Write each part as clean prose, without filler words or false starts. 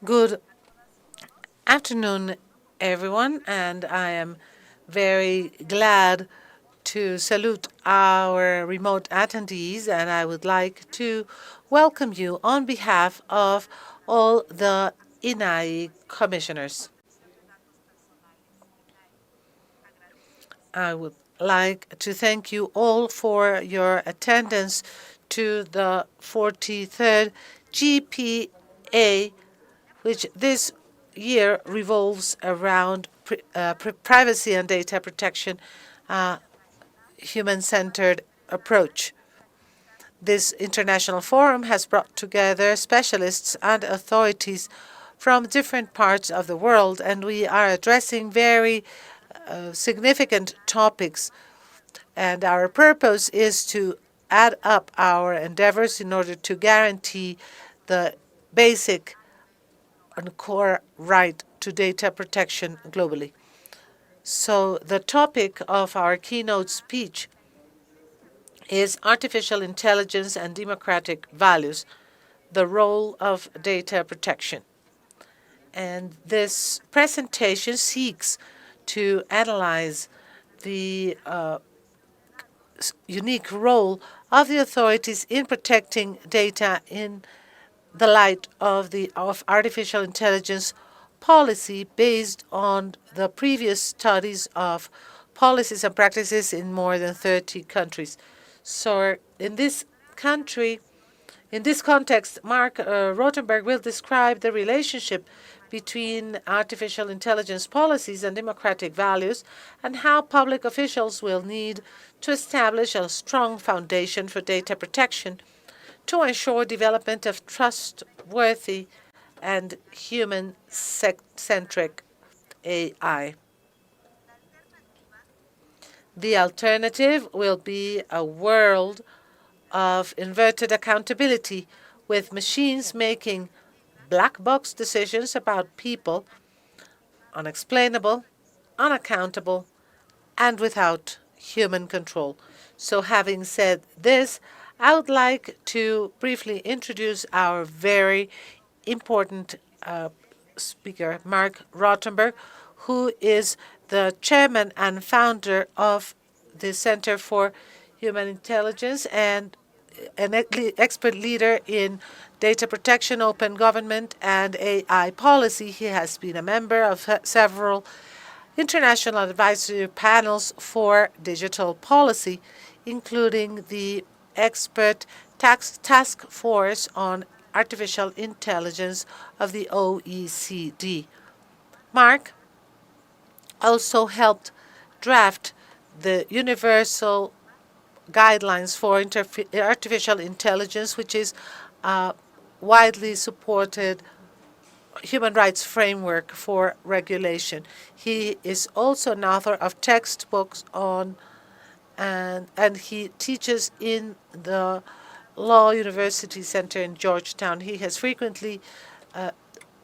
Good afternoon, everyone, and I am very glad to salute our remote attendees, and I would like to welcome you on behalf of all the INAI commissioners. I would like to thank you all for your attendance to the 43rd GPA, which this year revolves around privacy and data protection, human-centered approach. This international forum has brought together specialists and authorities from different parts of the world, and we are addressing very significant topics. And our purpose is to add up our endeavors in order to guarantee the basic and core right to data protection globally. So the topic of our keynote speech is artificial intelligence and democratic values, the role of data protection. And this presentation seeks to analyze the unique role of the authorities in protecting data in the light of artificial intelligence policy based on the previous studies of policies and practices in more than 30 countries. So in this context, Marc Rotenberg will describe the relationship between artificial intelligence policies and democratic values and how public officials will need to establish a strong foundation for data protection to ensure development of trustworthy and human-centric AI. The alternative will be a world of inverted accountability, with machines making black box decisions about people, unexplainable, unaccountable, and without human control. So having said this, I would like to briefly introduce our very important speaker, Marc Rotenberg, who is the chairman and founder of the Center for Human Intelligence and an expert leader in data protection, open government, and AI policy. He has been a member of several international advisory panels for digital policy, including the expert task force on artificial intelligence of the OECD. Marc also helped draft the Universal Guidelines for Artificial Intelligence, which is a widely supported human rights framework for regulation. He is also an author of textbooks on, and he teaches in the Law University Center in Georgetown. He has frequently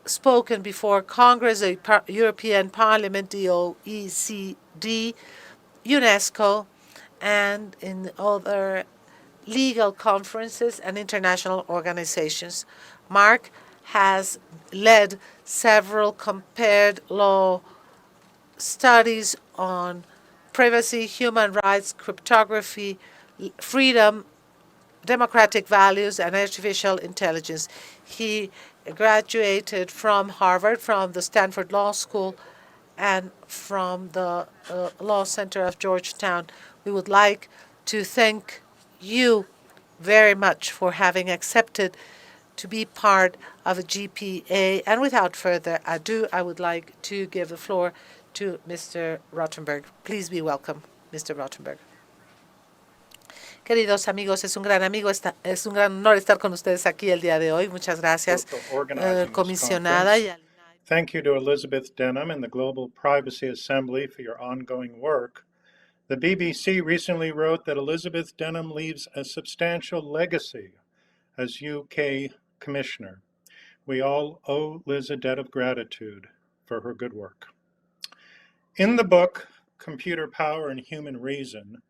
spoken before Congress, the European Parliament, the OECD, UNESCO, and in other legal conferences and international organizations. Marc has led several compared law studies on privacy, human rights, cryptography, freedom, democratic values, and artificial intelligence. He graduated from Harvard, from the Stanford Law School, and from the Law Center of Georgetown. We would like to thank you very much for having accepted to be part of a GPA. And without further ado, I would like to give the floor to Mr. Rotenberg. Please be welcome, Mr. Rotenberg. Queridos amigos, es un gran honor estar con ustedes aquí el día de hoy. Muchas gracias, comisionada. Thank you to Elizabeth Denham and the Global Privacy Assembly for your ongoing work. The BBC recently wrote that Elizabeth Denham leaves a substantial legacy as UK Commissioner. We all owe Liz a debt of gratitude for her good work. In the book, Computer Power and Human Reason,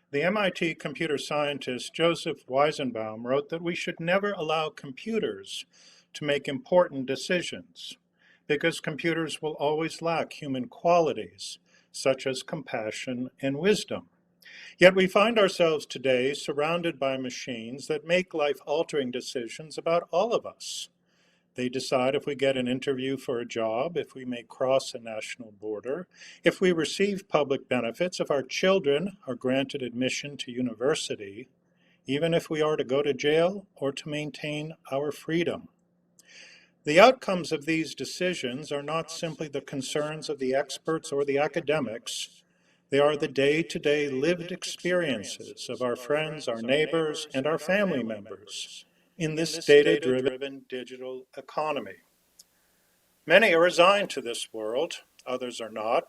the MIT computer scientist Joseph Weizenbaum wrote that we should never allow computers to make important decisions, because computers will always lack human qualities, such as compassion and wisdom. Yet we find ourselves today surrounded by machines that make life-altering decisions about all of us. They decide if we get an interview for a job, if we may cross a national border, if we receive public benefits, if our children are granted admission to university, even if we are to go to jail or to maintain our freedom. The outcomes of these decisions are not simply the concerns of the experts or the academics. They are the day-to-day lived experiences of our friends, our neighbors, and our family members in this data-driven digital economy. Many are resigned to this world, others are not.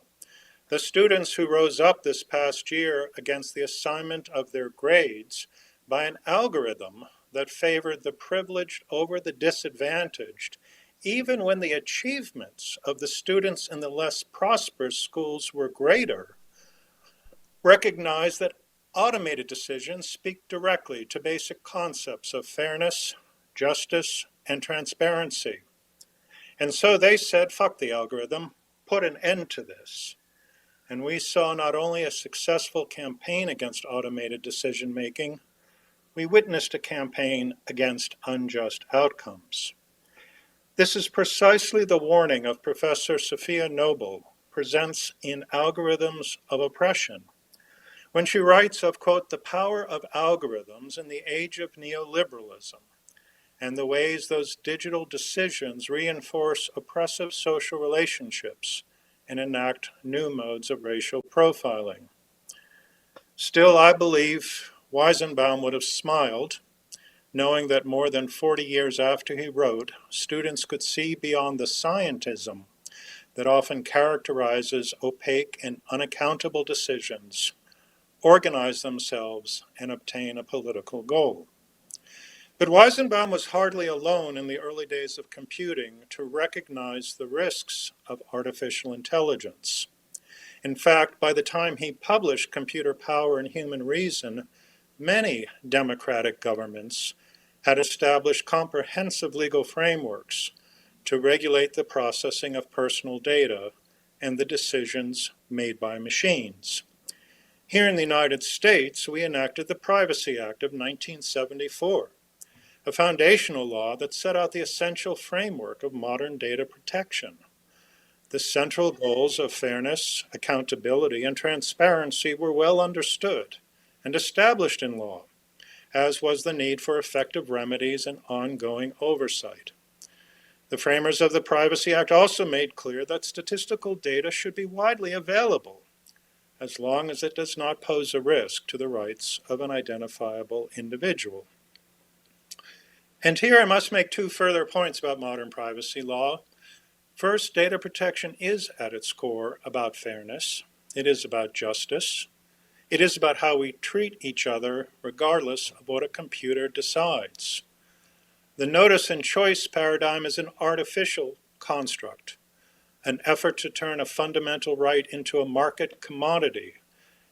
The students who rose up this past year against the assignment of their grades by an algorithm that favored the privileged over the disadvantaged, even when the achievements of the students in the less prosperous schools were greater, recognize that automated decisions speak directly to basic concepts of fairness, justice, and transparency. And so they said, fuck the algorithm, put an end to this. And we saw not only a successful campaign against automated decision-making, we witnessed a campaign against unjust outcomes. This is precisely the warning of Professor Sophia Noble presents in Algorithms of Oppression, when she writes of, quote, the power of algorithms in the age of neoliberalism and the ways those digital decisions reinforce oppressive social relationships and enact new modes of racial profiling. Still, I believe Weizenbaum would have smiled, knowing that more than 40 years after he wrote, students could see beyond the scientism that often characterizes opaque and unaccountable decisions, organize themselves, and obtain a political goal. But Weizenbaum was hardly alone in the early days of computing to recognize the risks of artificial intelligence. In fact, by the time he published Computer Power and Human Reason, many democratic governments had established comprehensive legal frameworks to regulate the processing of personal data and the decisions made by machines. Here in the United States, we enacted the Privacy Act of 1974, a foundational law that set out the essential framework of modern data protection. The central goals of fairness, accountability, and transparency were well understood and established in law, as was the need for effective remedies and ongoing oversight. The framers of the Privacy Act also made clear that statistical data should be widely available, as long as it does not pose a risk to the rights of an identifiable individual. And here I must make two further points about modern privacy law. First, data protection is at its core about fairness. It is about justice. It is about how we treat each other regardless of what a computer decides. The notice and choice paradigm is an artificial construct, an effort to turn a fundamental right into a market commodity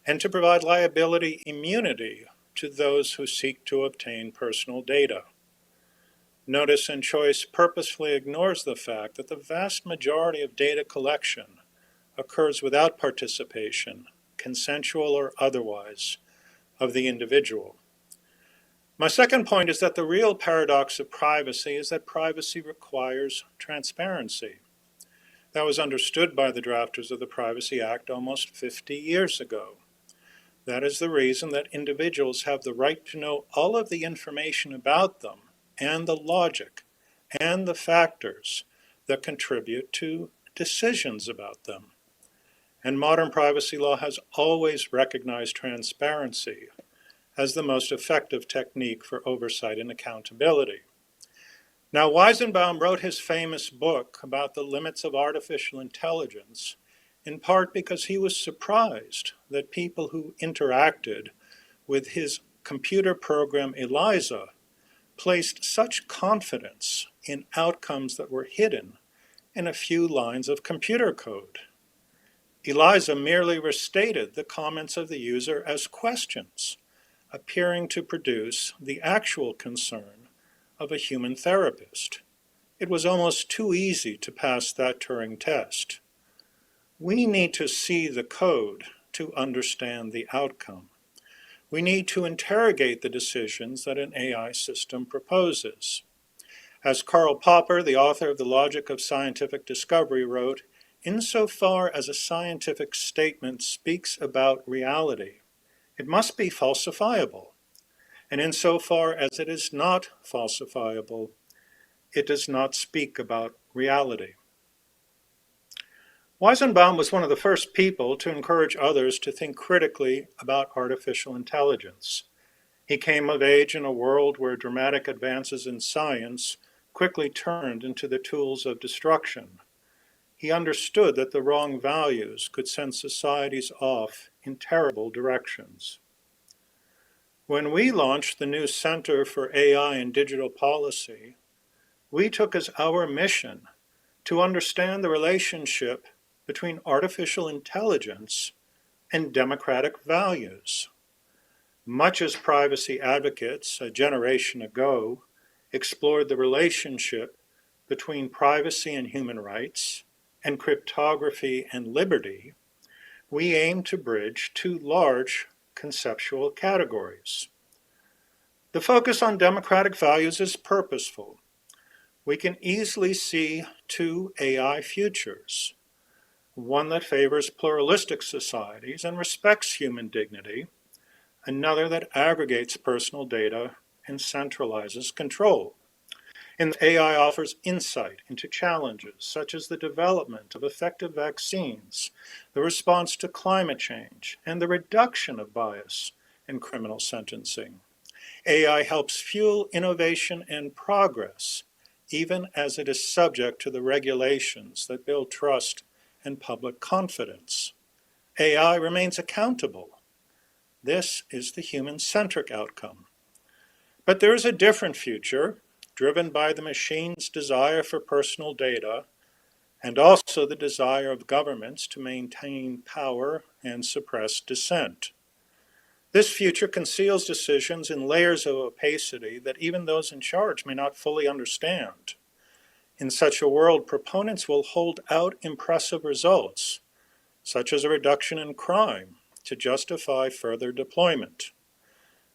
and to provide liability immunity to those who seek to obtain personal data. Notice and choice purposefully ignores the fact that the vast majority of data collection occurs without participation, consensual or otherwise, of the individual. My second point is that the real paradox of privacy is that privacy requires transparency. That was understood by the drafters of the Privacy Act almost 50 years ago. That is the reason that individuals have the right to know all of the information about them and the logic and the factors that contribute to decisions about them. And modern privacy law has always recognized transparency as the most effective technique for oversight and accountability. Now, Weizenbaum wrote his famous book about the limits of artificial intelligence in part because he was surprised that people who interacted with his computer program ELIZA placed such confidence in outcomes that were hidden in a few lines of computer code. ELIZA merely restated the comments of the user as questions, appearing to produce the actual concern of a human therapist. It was almost too easy to pass that Turing test. We need to see the code to understand the outcome. We need to interrogate the decisions that an AI system proposes. As Karl Popper, the author of The Logic of Scientific Discovery, wrote, insofar as a scientific statement speaks about reality, it must be falsifiable. And insofar as it is not falsifiable, it does not speak about reality. Weizenbaum was one of the first people to encourage others to think critically about artificial intelligence. He came of age in a world where dramatic advances in science quickly turned into the tools of destruction. He understood that the wrong values could send societies off in terrible directions. When we launched the new Center for AI and Digital Policy, we took as our mission to understand the relationship between artificial intelligence and democratic values. Much as privacy advocates a generation ago explored the relationship between privacy and human rights and cryptography and liberty, we aim to bridge two large conceptual categories. The focus on democratic values is purposeful. We can easily see two AI futures, one that favors pluralistic societies and respects human dignity, another that aggregates personal data and centralizes control. And AI offers insight into challenges such as the development of effective vaccines, the response to climate change, and the reduction of bias in criminal sentencing. AI helps fuel innovation and progress, even as it is subject to the regulations that build trust and public confidence. AI remains accountable. This is the human-centric outcome. But there is a different future, driven by the machine's desire for personal data, and also the desire of governments to maintain power and suppress dissent. This future conceals decisions in layers of opacity that even those in charge may not fully understand. In such a world, proponents will hold out impressive results, such as a reduction in crime, to justify further deployment.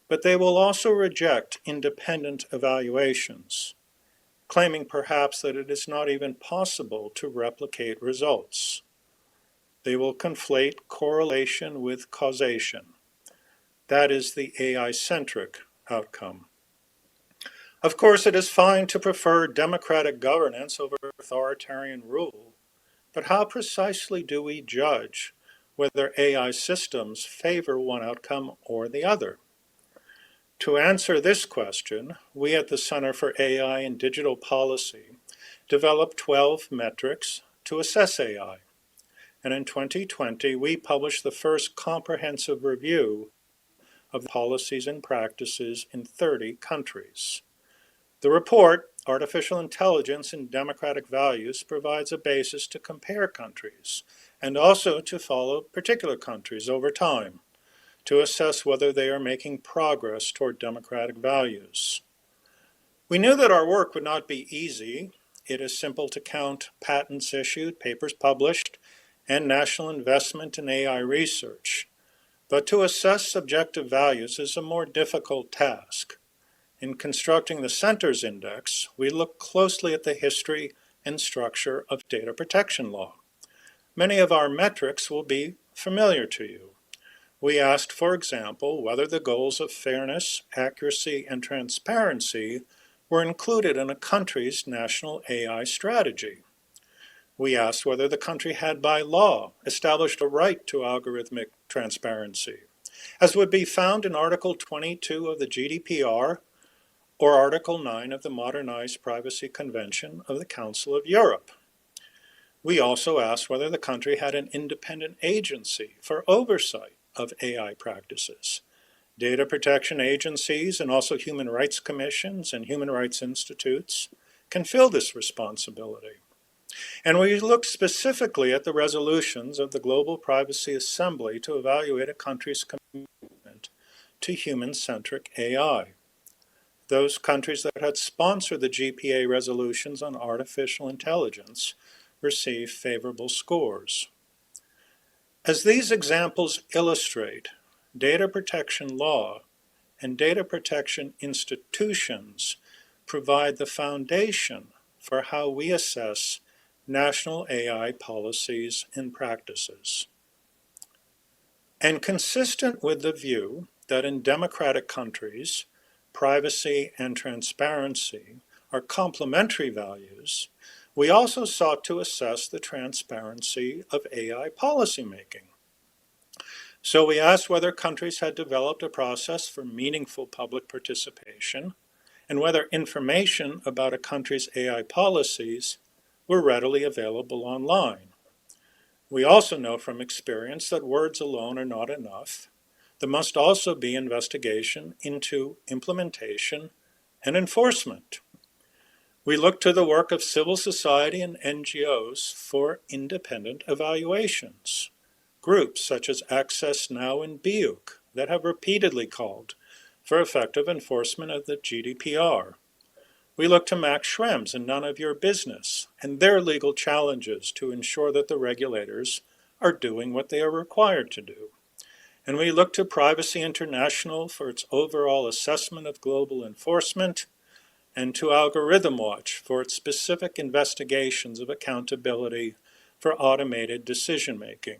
But they will also reject independent evaluations, claiming perhaps that it is not even possible to replicate results. They will conflate correlation with causation. That is the AI-centric outcome. Of course, it is fine to prefer democratic governance over authoritarian rule, but how precisely do we judge whether AI systems favor one outcome or the other? To answer this question, we at the Center for AI and Digital Policy developed 12 metrics to assess AI. And in 2020, we published the first comprehensive review of policies and practices in 30 countries. The report, Artificial Intelligence and Democratic Values, provides a basis to compare countries and also to follow particular countries over time to assess whether they are making progress toward democratic values. We knew that our work would not be easy. It is simple to count patents issued, papers published, and national investment in AI research. But to assess subjective values is a more difficult task. In constructing the Center's Index, we look closely at the history and structure of data protection law. Many of our metrics will be familiar to you. We asked, for example, whether the goals of fairness, accuracy, and transparency were included in a country's national AI strategy. We asked whether the country had by law established a right to algorithmic transparency, as would be found in Article 22 of the GDPR or Article 9 of the Modernized Privacy Convention of the Council of Europe. We also asked whether the country had an independent agency for oversight of AI practices. Data protection agencies and also human rights commissions and human rights institutes can fill this responsibility. And we looked specifically at the resolutions of the Global Privacy Assembly to evaluate a country's commitment to human-centric AI. those countries that had sponsored the GPA resolutions on artificial intelligence received favorable scores. As these examples illustrate, data protection law and data protection institutions provide the foundation for how we assess national AI policies and practices. And consistent with the view that in democratic countries, privacy and transparency are complementary values, we also sought to assess the transparency of AI policymaking. So we asked whether countries had developed a process for meaningful public participation and whether information about a country's AI policies were readily available online. We also know from experience that words alone are not enough. There must also be investigation into implementation and enforcement. We look to the work of civil society and NGOs for independent evaluations. Groups such as Access Now and BEUC that have repeatedly called for effective enforcement of the GDPR. We look to Max Schrems and None of Your Business and their legal challenges to ensure that the regulators are doing what they are required to do. And we look to Privacy International for its overall assessment of global enforcement, and to Algorithm Watch for its specific investigations of accountability for automated decision making.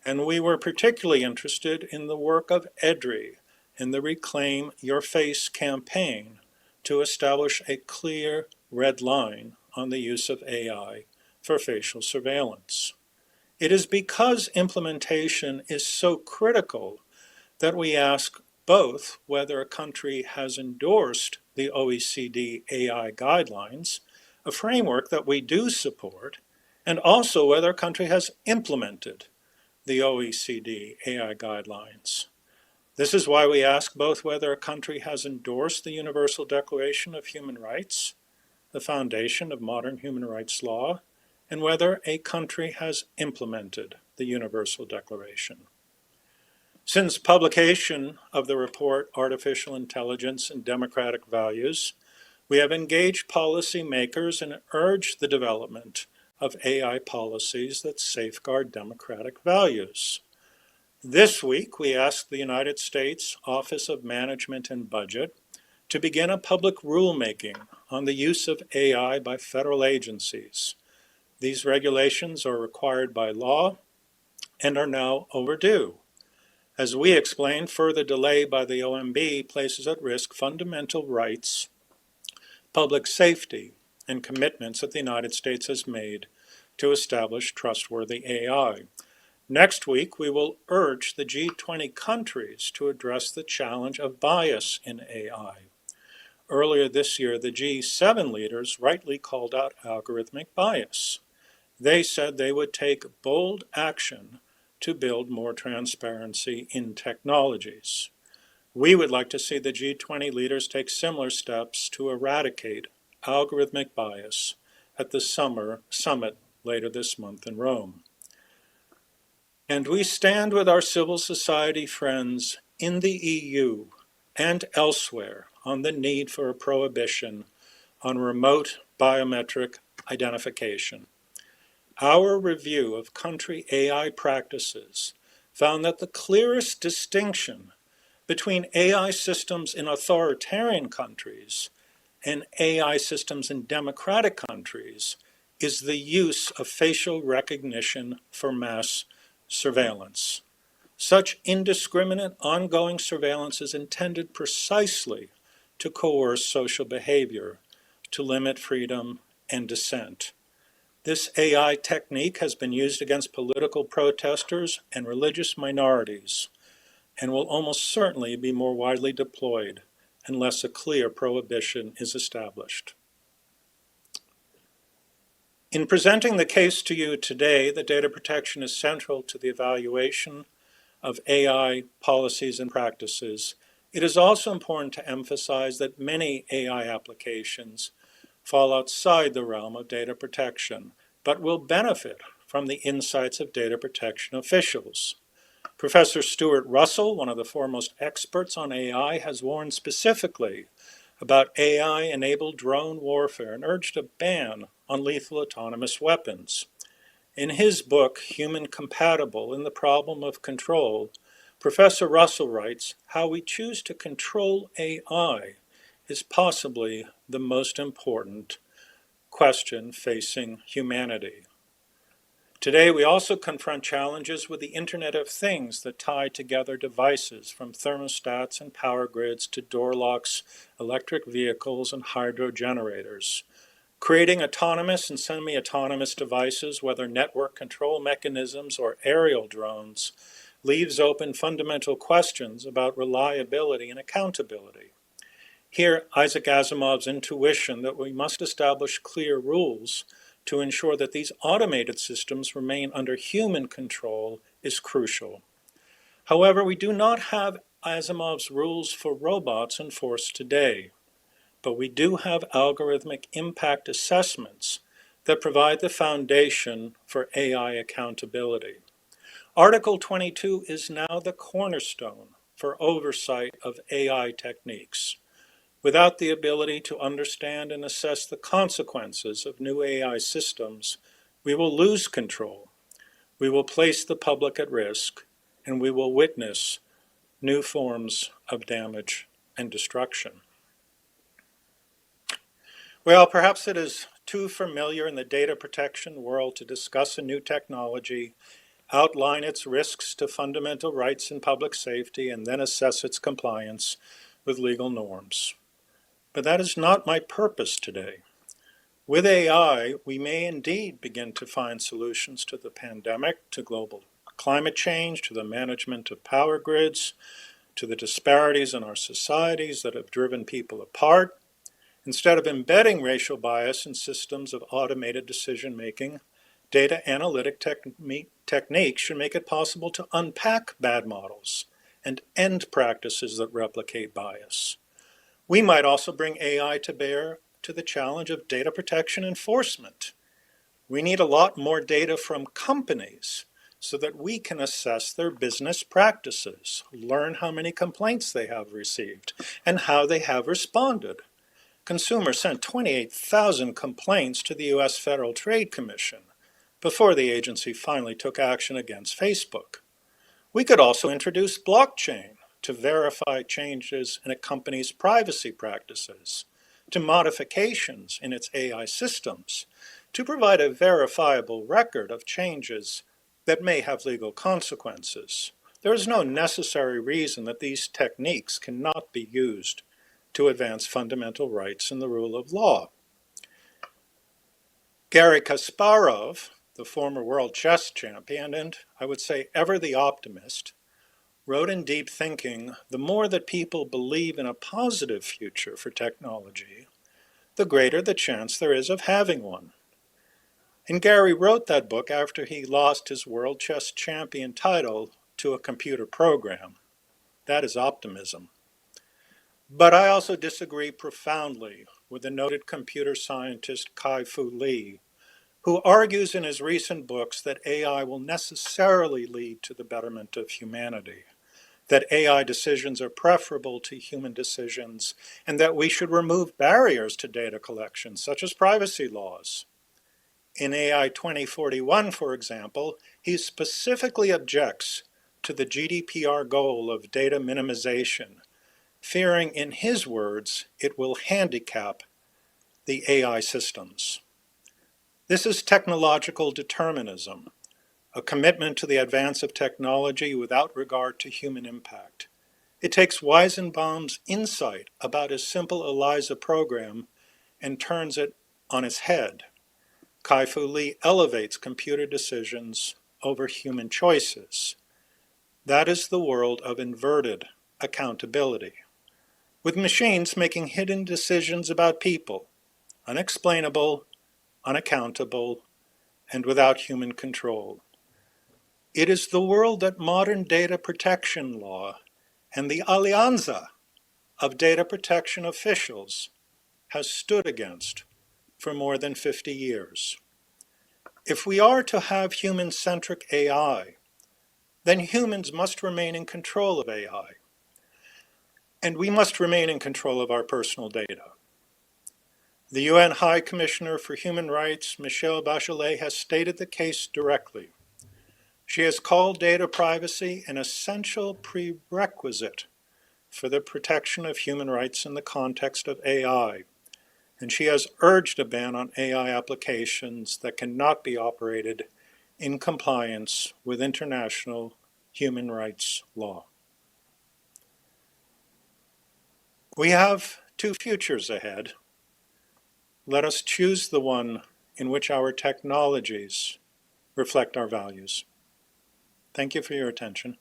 And we were particularly interested in the work of EDRI in the Reclaim Your Face campaign to establish a clear red line on the use of AI for facial surveillance. It is because implementation is so critical that we ask both whether a country has endorsed the OECD AI guidelines, a framework that we do support, and also whether a country has implemented the OECD AI guidelines. This is why we ask both whether a country has endorsed the Universal Declaration of Human Rights, the foundation of modern human rights law, and whether a country has implemented the Universal Declaration. Since publication of the report Artificial Intelligence and Democratic Values, we have engaged policymakers and urged the development of AI policies that safeguard democratic values. This week, we asked the United States Office of Management and Budget to begin a public rulemaking on the use of AI by federal agencies. These regulations are required by law and are now overdue. As we explained, further delay by the OMB places at risk fundamental rights, public safety, and commitments that the United States has made to establish trustworthy AI. Next week, we will urge the G20 countries to address the challenge of bias in AI. Earlier this year, the G7 leaders rightly called out algorithmic bias. They said they would take bold action to build more transparency in technologies. We would like to see the G20 leaders take similar steps to eradicate algorithmic bias at the summer summit later this month in Rome. And we stand with our civil society friends in the EU and elsewhere on the need for a prohibition on remote biometric identification. Our review of country AI practices found that the clearest distinction between AI systems in authoritarian countries and AI systems in democratic countries is the use of facial recognition for mass surveillance. Such indiscriminate ongoing surveillance is intended precisely to coerce social behavior, to limit freedom and dissent. This AI technique has been used against political protesters and religious minorities, and will almost certainly be more widely deployed unless a clear prohibition is established. In presenting the case to you today, that data protection is central to the evaluation of AI policies and practices, it is also important to emphasize that many AI applications fall outside the realm of data protection, but will benefit from the insights of data protection officials. Professor Stuart Russell, one of the foremost experts on AI, has warned specifically about AI-enabled drone warfare and urged a ban on lethal autonomous weapons. In his book, Human Compatible and the Problem of Control, Professor Russell writes, how we choose to control AI is possibly the most important question facing humanity. Today, we also confront challenges with the Internet of Things that tie together devices from thermostats and power grids to door locks, electric vehicles, and hydro generators. Creating autonomous and semi-autonomous devices, whether network control mechanisms or aerial drones, leaves open fundamental questions about reliability and accountability. Here, Isaac Asimov's intuition that we must establish clear rules to ensure that these automated systems remain under human control is crucial. However, we do not have Asimov's rules for robots enforced today, but we do have algorithmic impact assessments that provide the foundation for AI accountability. Article 22 is now the cornerstone for oversight of AI techniques. Without the ability to understand and assess the consequences of new AI systems, we will lose control. We will place the public at risk, and we will witness new forms of damage and destruction. Well, perhaps it is too familiar in the data protection world to discuss a new technology, outline its risks to fundamental rights and public safety, and then assess its compliance with legal norms. But that is not my purpose today. With AI, we may indeed begin to find solutions to the pandemic, to global climate change, to the management of power grids, to the disparities in our societies that have driven people apart. Instead of embedding racial bias in systems of automated decision-making, data analytic techniques should make it possible to unpack bad models and end practices that replicate bias. We might also bring AI to bear to the challenge of data protection enforcement. We need a lot more data from companies so that we can assess their business practices, learn how many complaints they have received, and how they have responded. Consumers sent 28,000 complaints to the U.S. Federal Trade Commission before the agency finally took action against Facebook. We could also introduce blockchain to verify changes in a company's privacy practices, to modifications in its AI systems, to provide a verifiable record of changes that may have legal consequences. There is no necessary reason that these techniques cannot be used to advance fundamental rights and the rule of law. Garry Kasparov, the former world chess champion, and I would say ever the optimist, wrote in Deep Thinking, the more that people believe in a positive future for technology, the greater the chance there is of having one. And Garry wrote that book after he lost his world chess champion title to a computer program. That is optimism. But I also disagree profoundly with the noted computer scientist Kai-Fu Lee, who argues in his recent books that AI will necessarily lead to the betterment of humanity, that AI decisions are preferable to human decisions, and that we should remove barriers to data collection, such as privacy laws. In AI 2041, for example, he specifically objects to the GDPR goal of data minimization, fearing, in his words, it will handicap the AI systems. This is technological determinism, a commitment to the advance of technology without regard to human impact. It takes Weizenbaum's insight about his simple ELIZA program and turns it on its head. Kai-Fu Lee elevates computer decisions over human choices. That is the world of inverted accountability, with machines making hidden decisions about people, unexplainable, unaccountable, and without human control. It is the world that modern data protection law and the Alianza of data protection officials has stood against for more than 50 years. If we are to have human-centric AI, then humans must remain in control of AI. And we must remain in control of our personal data. The UN High Commissioner for Human Rights, Michelle Bachelet, has stated the case directly. She has called data privacy an essential prerequisite for the protection of human rights in the context of AI, and she has urged a ban on AI applications that cannot be operated in compliance with international human rights law. We have two futures ahead. Let us choose the one in which our technologies reflect our values. Thank you for your attention.